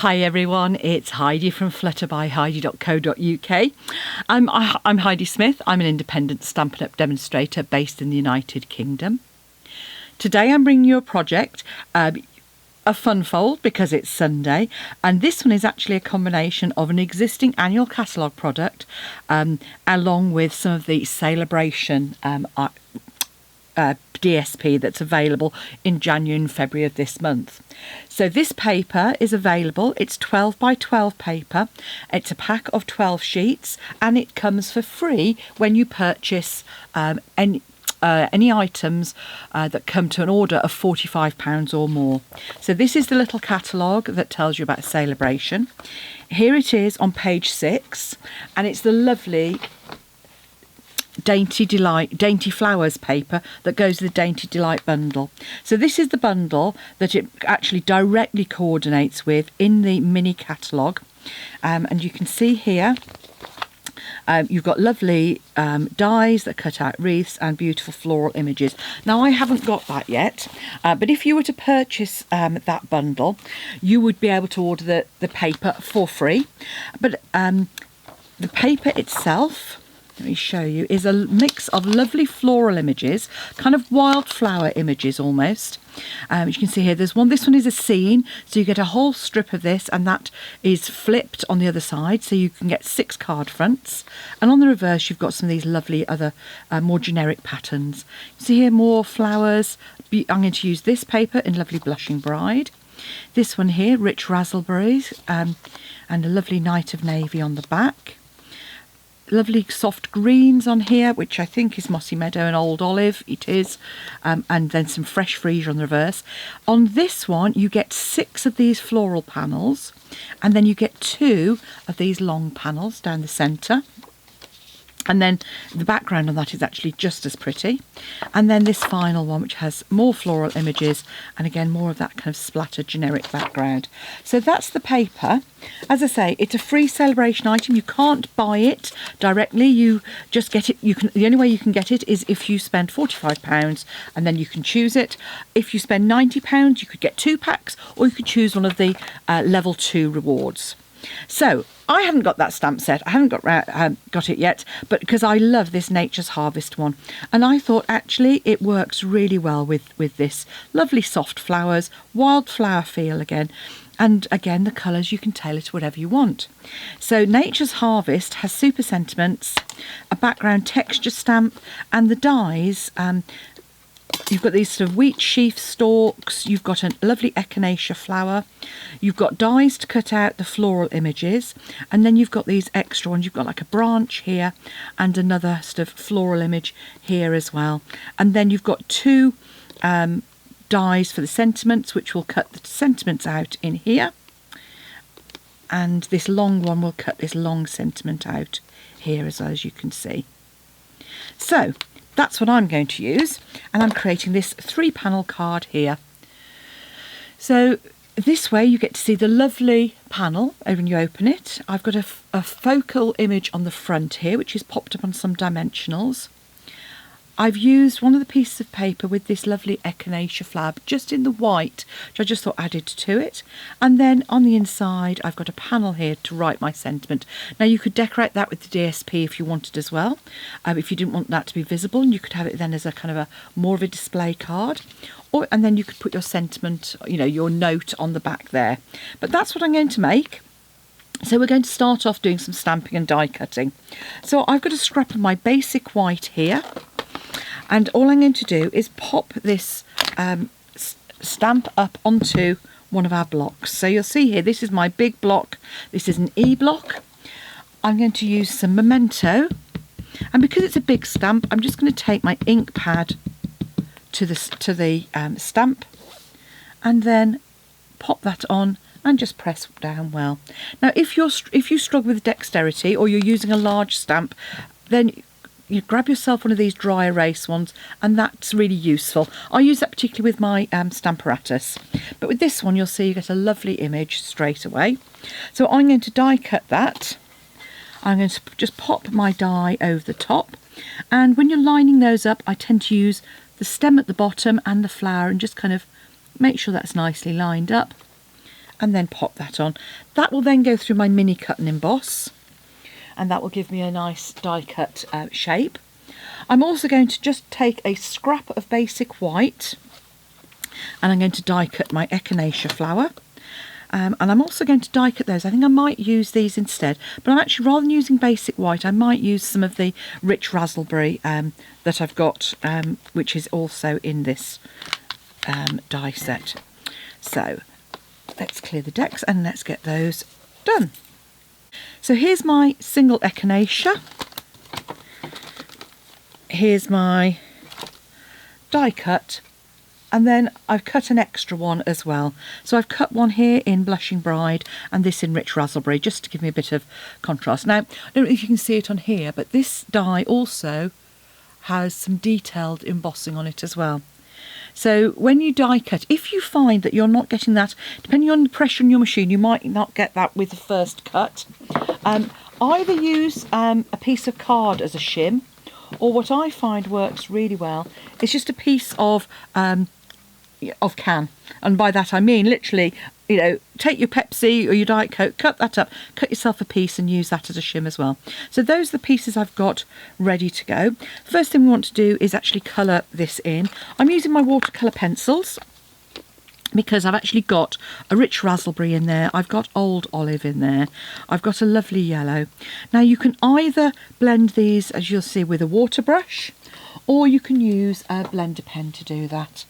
Hi everyone, it's Heidi from flutterbyheidi.co.uk. I'm Heidi Smith. I'm an independent Stampin' Up demonstrator based in the United Kingdom. Today I'm bringing you a project, a fun fold because it's Sunday, and this one is actually a combination of an existing annual catalogue product along with some of the Celebration DSP that's available in January and February of this month. So this paper is available. It's 12 by 12 paper. It's a pack of 12 sheets and it comes for free when you purchase any items that come to an order of £45 or more. So this is the little catalogue that tells you about Celebration. Here it is on page 6, and it's the lovely Dainty Flowers paper that goes with the Dainty Delight bundle. So this is the bundle that it actually directly coordinates with in the mini catalogue, and you can see here you've got lovely dies that cut out wreaths and beautiful floral images. Now I haven't got that yet, but if you were to purchase that bundle, you would be able to order the paper for free. But the paper itself, let me show you, is a mix of lovely floral images, kind of wildflower images almost. You can see here there's one. This one is a scene, so you get a whole strip of this, and that is flipped on the other side, so you can get 6 card fronts. And on the reverse you've got some of these lovely other more generic patterns. You see here more flowers. I'm going to use this paper in Lovely Blushing Bride. This one here, Rich Raspberries, and a lovely Night of Navy on the back. Lovely soft greens on here, which I think is Mossy Meadow and Old Olive. It is. And then some fresh freesia on the reverse. On this one, you get 6 of these floral panels, and then you get 2 of these long panels down the centre. And then the background on that is actually just as pretty. And then this final one, which has more floral images and again more of that kind of splattered generic background. So that's the paper. As I say, it's a free Celebration item. You can't buy it directly. You just get it. The only way you can get it is if you spend £45, and then you can choose it. If you spend £90, you could get 2 packs, or you could choose one of the level 2 rewards. So I haven't got that stamp set. I haven't got it yet, but because I love this Nature's Harvest one, and I thought actually it works really well with this lovely soft flowers, wildflower feel again. And again, the colours, you can tailor to whatever you want. So Nature's Harvest has super sentiments, a background texture stamp, and the dies. You've got these sort of wheat sheaf stalks, you've got a lovely echinacea flower, you've got dies to cut out the floral images, and then you've got these extra ones. You've got like a branch here and another sort of floral image here as well. And then you've got 2 dies for the sentiments, which will cut the sentiments out in here. And this long one will cut this long sentiment out here as well, as you can see. So that's what I'm going to use, and I'm creating this 3-panel card here. So this way you get to see the lovely panel when you open it. I've got a focal image on the front here, which is popped up on some dimensionals. I've used one of the pieces of paper with this lovely echinacea flower just in the white, which I just thought added to it. And then on the inside, I've got a panel here to write my sentiment. Now you could decorate that with the DSP if you wanted as well, if you didn't want that to be visible, and you could have it then as a kind of a more of a display card. And then you could put your sentiment, your note on the back there. But that's what I'm going to make. So we're going to start off doing some stamping and die cutting. So I've got a scrap of my basic white here. And all I'm going to do is pop this stamp up onto one of our blocks. So you'll see here, this is my big block. This is an E block. I'm going to use some Memento. And because it's a big stamp, I'm just going to take my ink pad to the stamp and then pop that on and just press down well. Now, if you struggle with dexterity or you're using a large stamp, then you grab yourself one of these dry erase ones, and that's really useful. I use that particularly with my Stamparatus, but with this one you'll see you get a lovely image straight away. So I'm going to die cut that. I'm going to just pop my die over the top, and when you're lining those up, I tend to use the stem at the bottom and the flower and just kind of make sure that's nicely lined up. and then pop that on. That will then go through my mini cut and emboss, and that will give me a nice die cut shape. I'm also going to just take a scrap of basic white, and I'm going to die cut my echinacea flower. And I'm also going to die cut those. I think I might use these instead, but I'm actually, rather than using basic white, I might use some of the rich raspberry that I've got, which is also in this die set. So let's clear the decks and let's get those done. So here's my single echinacea. Here's my die cut, and then I've cut an extra one as well. So I've cut one here in Blushing Bride and this in Rich Raspberry, just to give me a bit of contrast. Now, I don't know if you can see it on here, but this die also has some detailed embossing on it as well. So when you die cut, if you find that you're not getting that, depending on the pressure in your machine, you might not get that with the first cut. Either use a piece of card as a shim, or what I find works really well is just a piece of can, and by that I mean literally, you know, take your Pepsi or your Diet Coke, cut that up, cut yourself a piece and use that as a shim as well. So those are the pieces I've got ready to go. First thing we want to do is actually colour this in. I'm using my watercolour pencils because I've actually got a rich raspberry in there, I've got old olive in there, I've got a lovely yellow. Now you can either blend these, as you'll see, with a water brush, or you can use a blender pen to do that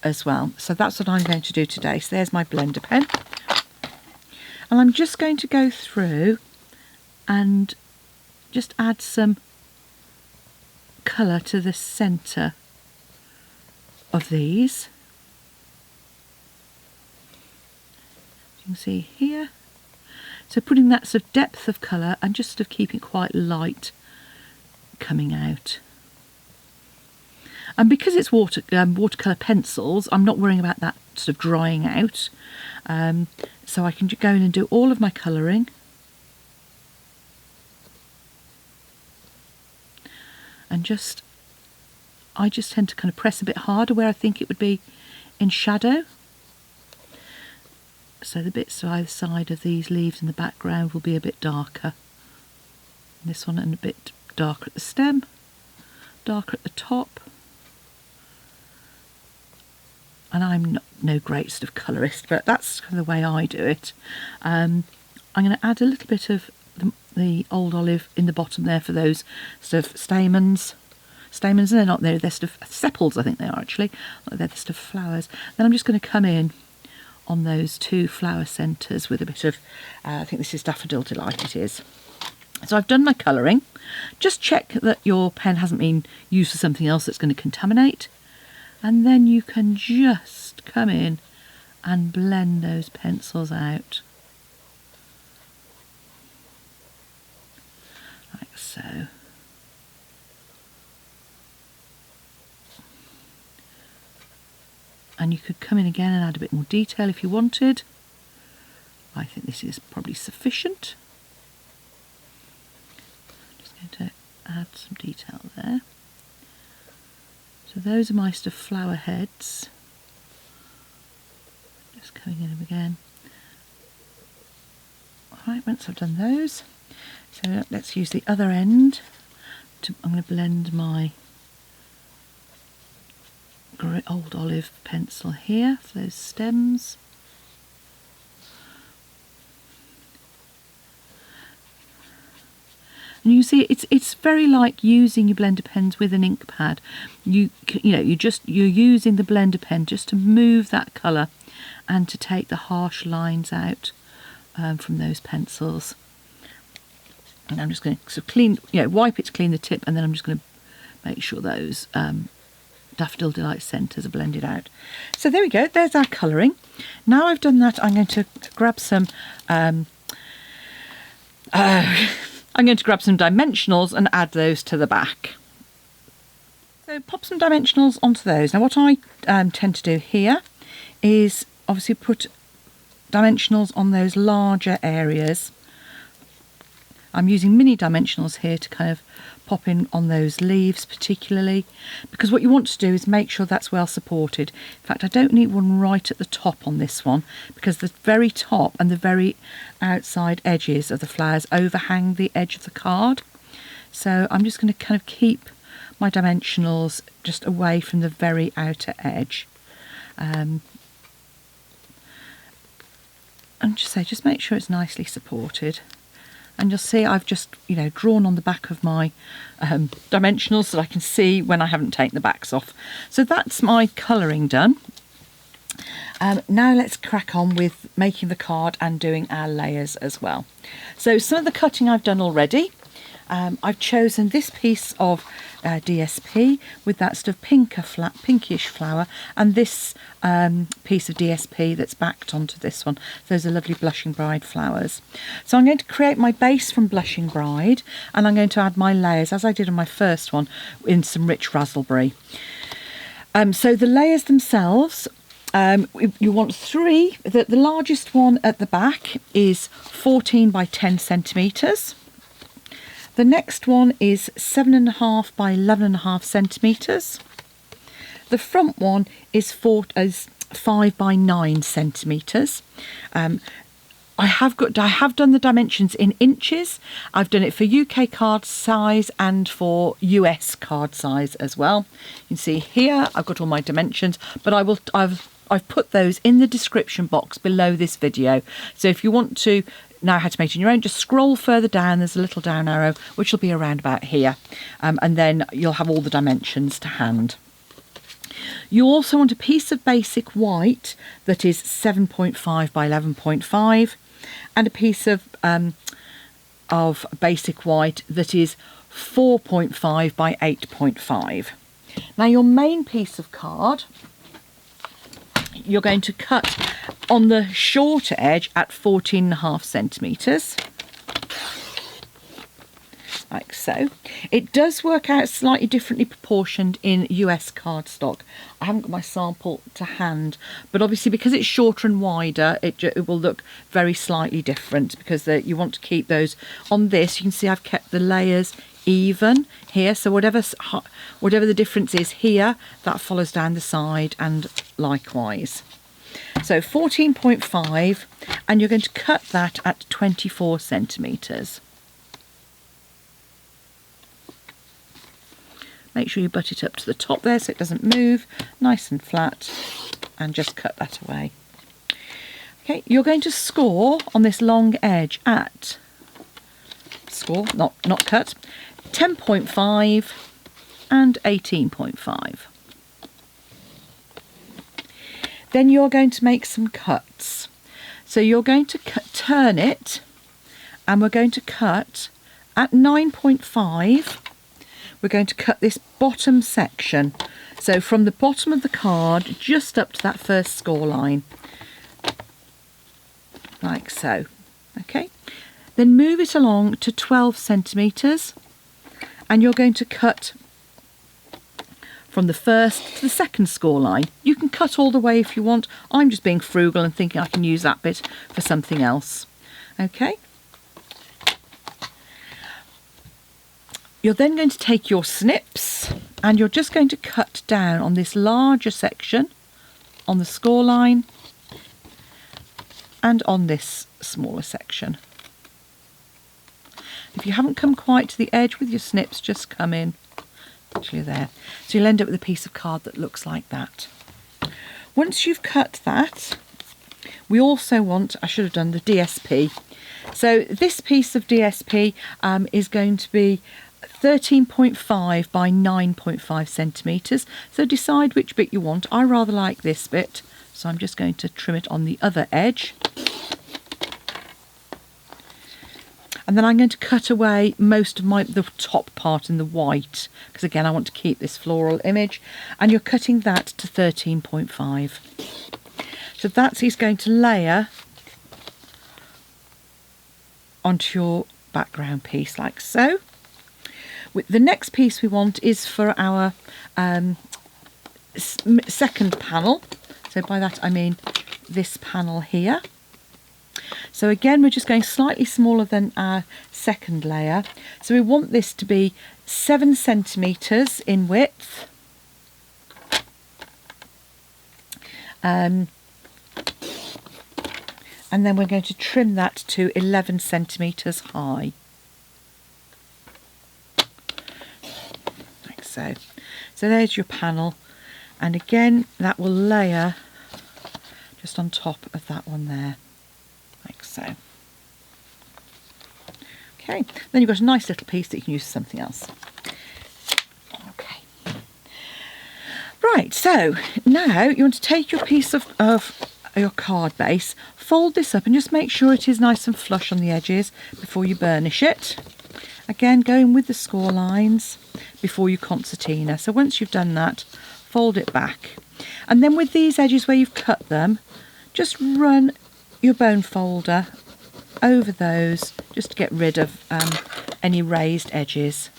as well. So that's what I'm going to do today. So there's my blender pen, and I'm just going to go through and just add some colour to the centre of these. You can see here, so putting that sort of depth of colour and just sort of keeping it quite light coming out. And because it's watercolour pencils, I'm not worrying about that sort of drying out, so I can go in and do all of my colouring. And I just tend to kind of press a bit harder where I think it would be in shadow. So the bits either side of these leaves in the background will be a bit darker. This one, and a bit darker at the stem, darker at the top. And I'm no great sort of colourist, but that's kind of the way I do it. I'm going to add a little bit of the old olive in the bottom there for those sort of stamens. Stamens, and they're not there, they're sort of sepals, I think they are actually. They're the sort of flowers. Then I'm just going to come in on those two flower centres with a bit of, I think this is Daffodil Delight it is. So I've done my colouring. Just check that your pen hasn't been used for something else that's going to contaminate. And then you can just come in and blend those pencils out. Like so. And you could come in again and add a bit more detail if you wanted. I think this is probably sufficient. Just going to add some detail there. So those are my sort of flower heads. Just coming in again. Alright, once I've done those, so let's use the other end. I'm going to blend my old olive pencil here for those stems. And you see it's very like using your blender pens with an ink pad. You're using the blender pen just to move that colour and to take the harsh lines out from those pencils. And I'm just going to sort of clean, wipe it to clean the tip, and then I'm just going to make sure those Daffodil Delight centres are blended out. So there we go, there's our colouring. Now I've done that, I'm going to grab some dimensionals and add those to the back. So pop some dimensionals onto those. Now what I tend to do here is obviously put dimensionals on those larger areas. I'm using mini dimensionals here to kind of pop in on those leaves particularly, because what you want to do is make sure that's well supported. In fact, I don't need one right at the top on this one, because the very top and the very outside edges of the flowers overhang the edge of the card. So I'm just going to kind of keep my dimensionals just away from the very outer edge. And just make sure it's nicely supported. And you'll see I've just, drawn on the back of my dimensionals so I can see when I haven't taken the backs off. So that's my colouring done. Now let's crack on with making the card and doing our layers as well. So some of the cutting I've done already. I've chosen this piece of DSP with that sort of pinkish flower, and this piece of DSP that's backed onto this one. Those are lovely Blushing Bride flowers. So I'm going to create my base from Blushing Bride, and I'm going to add my layers, as I did on my first one, in some rich raspberry. So the layers themselves, you want 3. The largest one at the back is 14 by 10 centimetres. The next one is 7.5 by 11.5 centimetres. The front one is 5 by 9 centimetres. I have done the dimensions in inches. I've done it for UK card size and for US card size as well. You can see here I've got all my dimensions, but I've put those in the description box below this video. So if you want to know how to make it on your own, just scroll further down. There's a little down arrow which will be around about here, and then you'll have all the dimensions to hand. You also want a piece of basic white that is 7.5 by 11.5, and a piece of basic white that is 4.5 by 8.5. Now your main piece of card, you're going to cut on the shorter edge at 14.5 centimetres, like so. It does work out slightly differently proportioned in US cardstock. I haven't got my sample to hand, but obviously because it's shorter and wider, it will look very slightly different, because you want to keep those on this. You can see I've kept the layers even here, so whatever the difference is here, that follows down the side, and likewise. So 14.5, and you're going to cut that at 24 centimetres. Make sure you butt it up to the top there so it doesn't move, nice and flat, and just cut that away. Okay, you're going to score on this long edge at not cut, 10.5 and 18.5. Then you're going to make some cuts. So you're going to turn it, and we're going to cut at 9.5. We're going to cut this bottom section. So from the bottom of the card just up to that first score line, like so. Okay. Then move it along to 12 centimetres, and you're going to cut from the first to the second score line. You can cut all the way if you want. I'm just being frugal and thinking I can use that bit for something else. Okay. You're then going to take your snips, and you're just going to cut down on this larger section on the score line and on this smaller section. If you haven't come quite to the edge with your snips, just come in until you're there. So you'll end up with a piece of card that looks like that. Once you've cut that, we also want, I should have done the DSP. So this piece of DSP is going to be 13.5 by 9.5 centimetres. So decide which bit you want. I rather like this bit, so I'm just going to trim it on the other edge. And then I'm going to cut away most of the top part in the white, because again I want to keep this floral image, and you're cutting that to 13.5. So that's he's going to layer onto your background piece like so. The next piece we want is for our second panel. So by that I mean this panel here. So So again, we're just going slightly smaller than our second layer. So we want this to be 7 centimetres in width. And then we're going to trim that to 11 centimetres high. Like so. So there's your panel. And again, that will layer just on top of that one there. Like so. Okay, then you've got a nice little piece that you can use for something else. Okay. Right, so now you want to take your piece of your card base, fold this up and just make sure it is nice and flush on the edges before you burnish it. Again, going with the score lines before you concertina. So once you've done that, fold it back. And then with these edges where you've cut them, just run your bone folder over those just to get rid of any raised edges.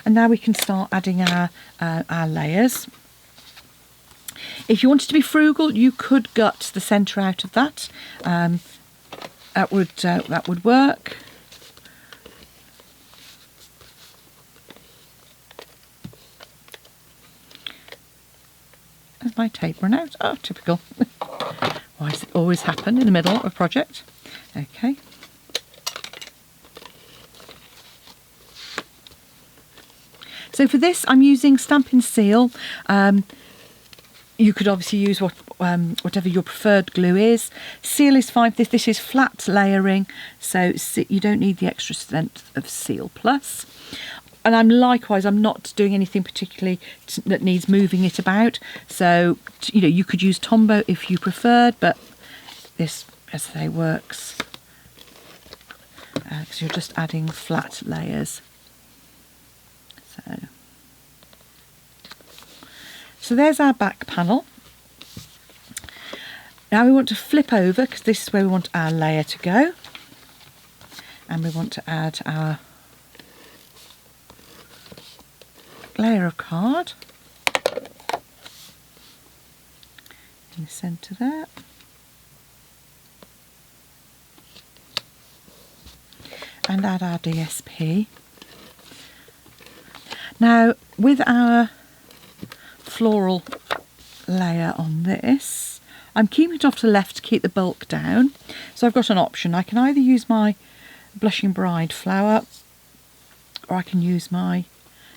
And now we can start adding our layers. If you wanted to be frugal, you could gut the centre out of that. That would work. There's my tape run out. Oh, typical. Why does it always happen in the middle of a project? Okay. So for this, I'm using Stampin' Seal. You could obviously use whatever your preferred glue is. Seal is fine. This is flat layering, so you don't need the extra strength of Seal Plus. And I'm not doing anything particularly that needs moving it about. So, you know, you could use Tombow if you preferred, but this, as I say, works because you're just adding flat layers. So there's our back panel. Now we want to flip over because this is where we want our layer to go. And we want to add our layer of card in the centre there. And add our DSP. Now with our floral layer on this, I'm keeping it off to the left to keep the bulk down. So I've got an option. I can either use my Blushing Bride flower or I can use my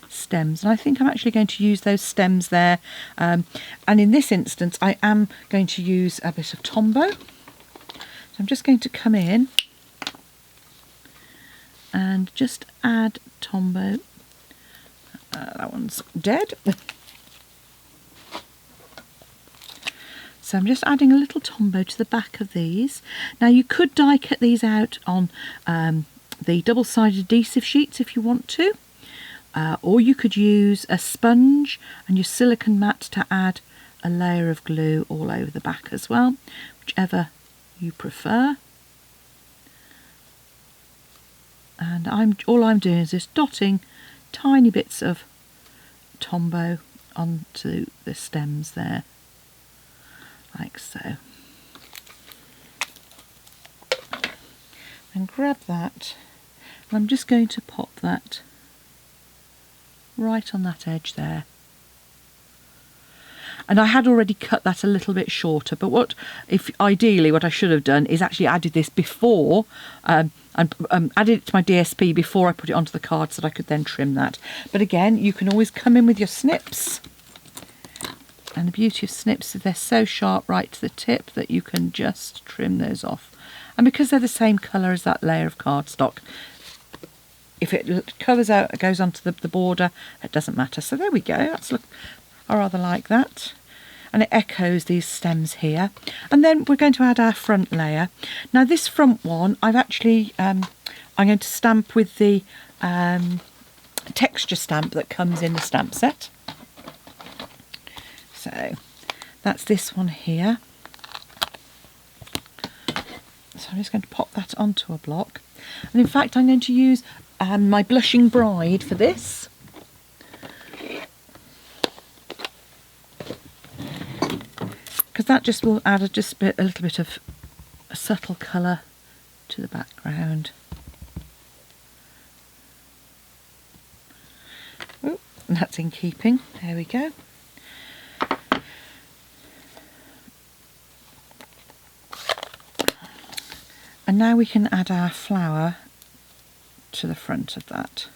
stems, and I think I'm actually going to use those stems there, and in this instance I am going to use a bit of Tombow. So I'm just going to come in and just add Tombow. That one's dead. So I'm just adding a little Tombow to the back of these. Now you could die cut these out on the double-sided adhesive sheets if you want to, or you could use a sponge and your silicone mat to add a layer of glue all over the back as well, whichever you prefer. And all I'm doing is just dotting tiny bits of Tombow onto the stems there. Like so. And grab that, and I'm just going to pop that right on that edge there. And I had already cut that a little bit shorter, but ideally what I should have done is actually added this before, and added it to my DSP before I put it onto the card so that I could then trim that. But again, you can always come in with your snips. And the beauty of snips is they're so sharp right to the tip that you can just trim those off. And because they're the same colour as that layer of cardstock, if it covers out, it goes onto the border, it doesn't matter. So there we go. I rather like that. And it echoes these stems here. And then we're going to add our front layer. Now this front one, I've actually, I'm going to stamp with the texture stamp that comes in the stamp set. So that's this one here. So I'm just going to pop that onto a block. And in fact, I'm going to use my Blushing Bride for this. Because that just will add a little bit of a subtle colour to the background. Oh, that's in keeping. There we go. And now we can add our flower to the front of that.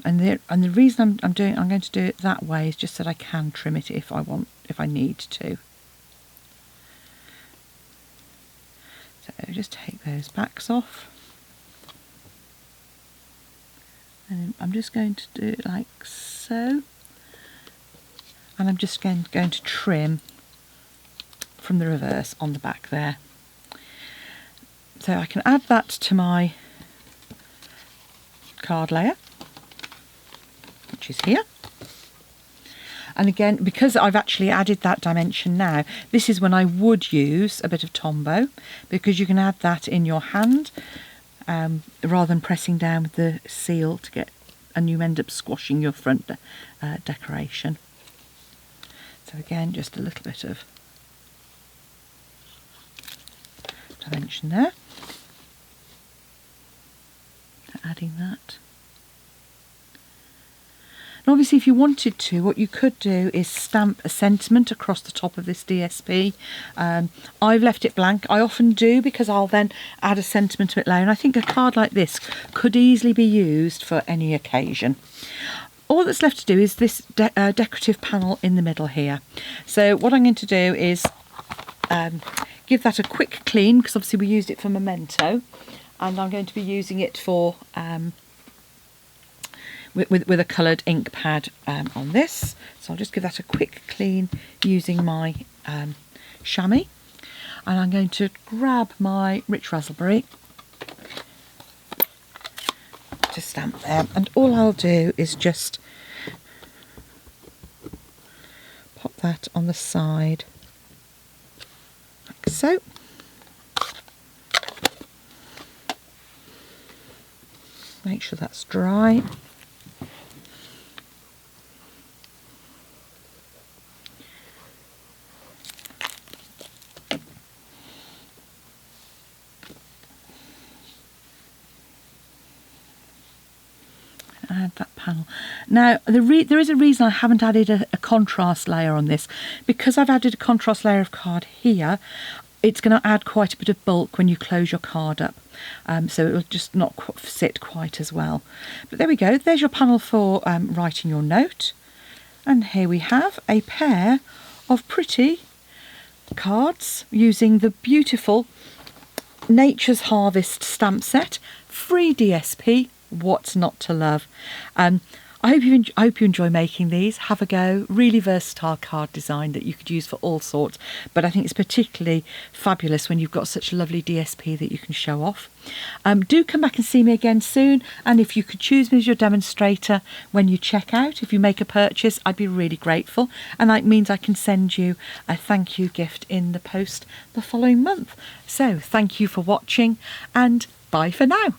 And the reason I'm going to do it that way is just that I can trim it if I need to. So just take those backs off. And I'm just going to do it like so. And I'm just going to trim from the reverse on the back there. So I can add that to my card layer, which is here. And again, because I've actually added that dimension now, this is when I would use a bit of Tombow, because you can add that in your hand rather than pressing down with the seal to get, and you end up squashing your front decoration. So again, just a little bit of dimension there. Adding that. And obviously if you wanted to, what you could do is stamp a sentiment across the top of this DSP. I've left it blank. I often do because I'll then add a sentiment to it later. And I think a card like this could easily be used for any occasion. All that's left to do is this decorative panel in the middle here. So what I'm going to do is give that a quick clean, because obviously we used it for memento, and I'm going to be using it for with a coloured ink pad on this. So I'll just give that a quick clean using my chamois, and I'm going to grab my rich raspberry to stamp there, and all I'll do is just pop that on the side like so. Make sure that's dry. Add that panel. Now there is a reason I haven't added a contrast layer on this, because I've added a contrast layer of card here. It's going to add quite a bit of bulk when you close your card up, so it will just not sit quite as well. But there we go, there's your panel for writing your note, and here we have a pair of pretty cards using the beautiful Nature's Harvest stamp set, free DSP. What's not to love? I hope you enjoy making these. Have a go. Really versatile card design that you could use for all sorts, but I think it's particularly fabulous when you've got such a lovely DSP that you can show off. Do come back and see me again soon, and if you could choose me as your demonstrator when you check out, if you make a purchase, I'd be really grateful, and that means I can send you a thank you gift in the post the following month. So thank you for watching, and bye for now.